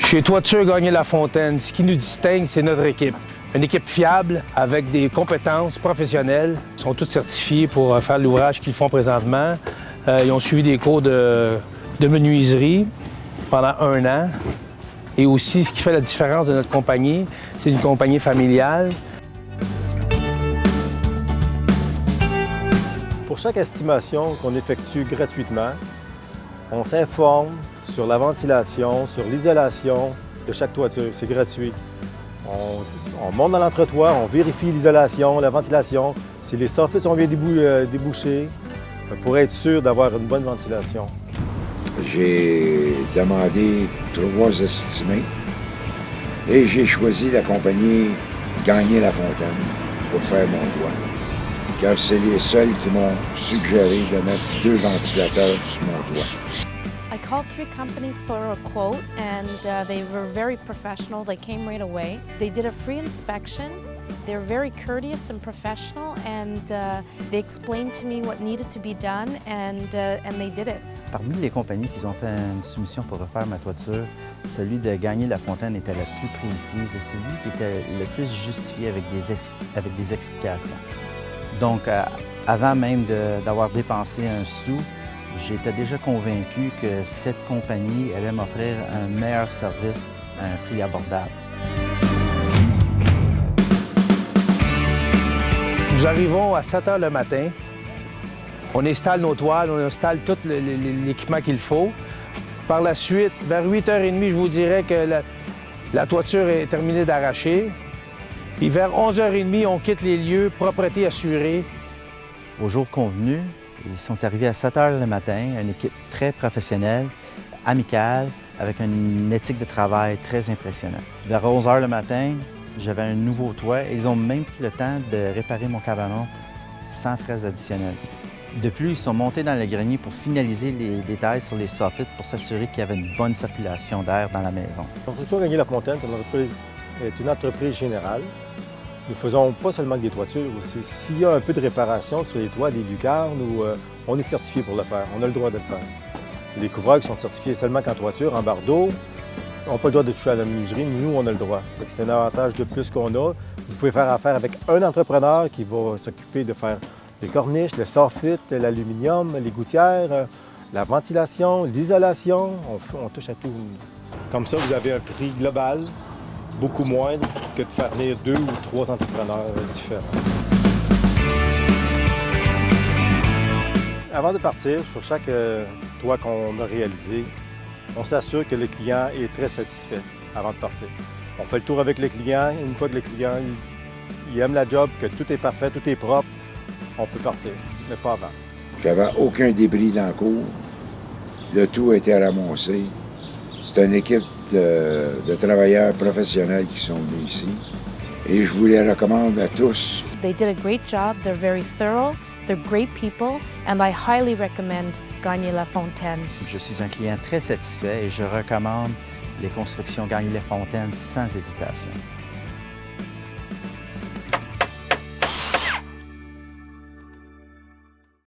Chez Toiture Gagné-Lafontaine, ce qui nous distingue, c'est notre équipe. Une équipe fiable, avec des compétences professionnelles. Ils sont tous certifiés pour faire l'ouvrage qu'ils font présentement. Ils ont suivi des cours de menuiserie pendant 1 an. Et aussi, ce qui fait la différence de notre compagnie, c'est une compagnie familiale. Pour chaque estimation qu'on effectue gratuitement, on s'informe sur la ventilation, sur l'isolation de chaque toiture. C'est gratuit. On monte dans l'entretoit, on vérifie l'isolation, la ventilation, si les soffits sont bien débouchés, pour être sûr d'avoir une bonne ventilation. J'ai demandé 3 estimés et j'ai choisi la compagnie Gagné-Lafontaine pour faire mon toit. Car c'est les seuls qui m'ont suggéré de mettre 2 ventilateurs sur mon toit. I called 3 companies for a quote and they were very professional. They came right away. They did a free inspection. They're very courteous and professional and they explained to me what needed to be done and they did it. Parmi les compagnies qui ont fait une soumission pour refaire ma toiture, celui de Gagné-Lafontaine était la plus précise et celui qui était le plus justifié avec des explications. Donc, avant même d'avoir dépensé un sou, j'étais déjà convaincu que cette compagnie allait m'offrir un meilleur service à un prix abordable. Nous arrivons à 7 h le matin. On installe nos toiles, on installe tout l'équipement qu'il faut. Par la suite, vers 8 h 30, je vous dirais que la toiture est terminée d'arracher. Puis vers 11 h 30, on quitte les lieux, propreté assurée. Au jour convenu, ils sont arrivés à 7 h le matin, une équipe très professionnelle, amicale, avec une éthique de travail très impressionnante. Vers 11 h le matin, j'avais un nouveau toit et ils ont même pris le temps de réparer mon cabanon sans frais additionnels. De plus, ils sont montés dans le grenier pour finaliser les détails sur les soffits pour s'assurer qu'il y avait une bonne circulation d'air dans la maison. Toiture Gagné-Lafontaine est une entreprise générale. Nous ne faisons pas seulement des toitures aussi. S'il y a un peu de réparation sur les toits, des lucarnes, on est certifié pour le faire. On a le droit de le faire. Les couvreurs qui sont certifiés seulement qu'en toiture, en bardeau, n'ont pas le droit de toucher à la menuiserie. Nous, on a le droit. C'est un avantage de plus qu'on a. Vous pouvez faire affaire avec un entrepreneur qui va s'occuper de faire les corniches, le soffit, l'aluminium, les gouttières, la ventilation, l'isolation. On touche à tout. Comme ça, vous avez un prix global beaucoup moindre que de faire venir 2 ou 3 entrepreneurs différents. Avant de partir, sur chaque toit qu'on a réalisé, on s'assure que le client est très satisfait avant de partir. On fait le tour avec le client. Une fois que le client il aime la job, que tout est parfait, tout est propre, on peut partir, mais pas avant. J'avais aucun débris dans le cours. Le tout a été ramassé. C'est une équipe de travailleurs professionnels qui sont venus ici. Et je vous les recommande à tous. They did a great job. They're very thorough. They're great people and I highly recommend Gagné-Lafontaine. Je suis un client très satisfait et je recommande les constructions Gagné-Lafontaine sans hésitation.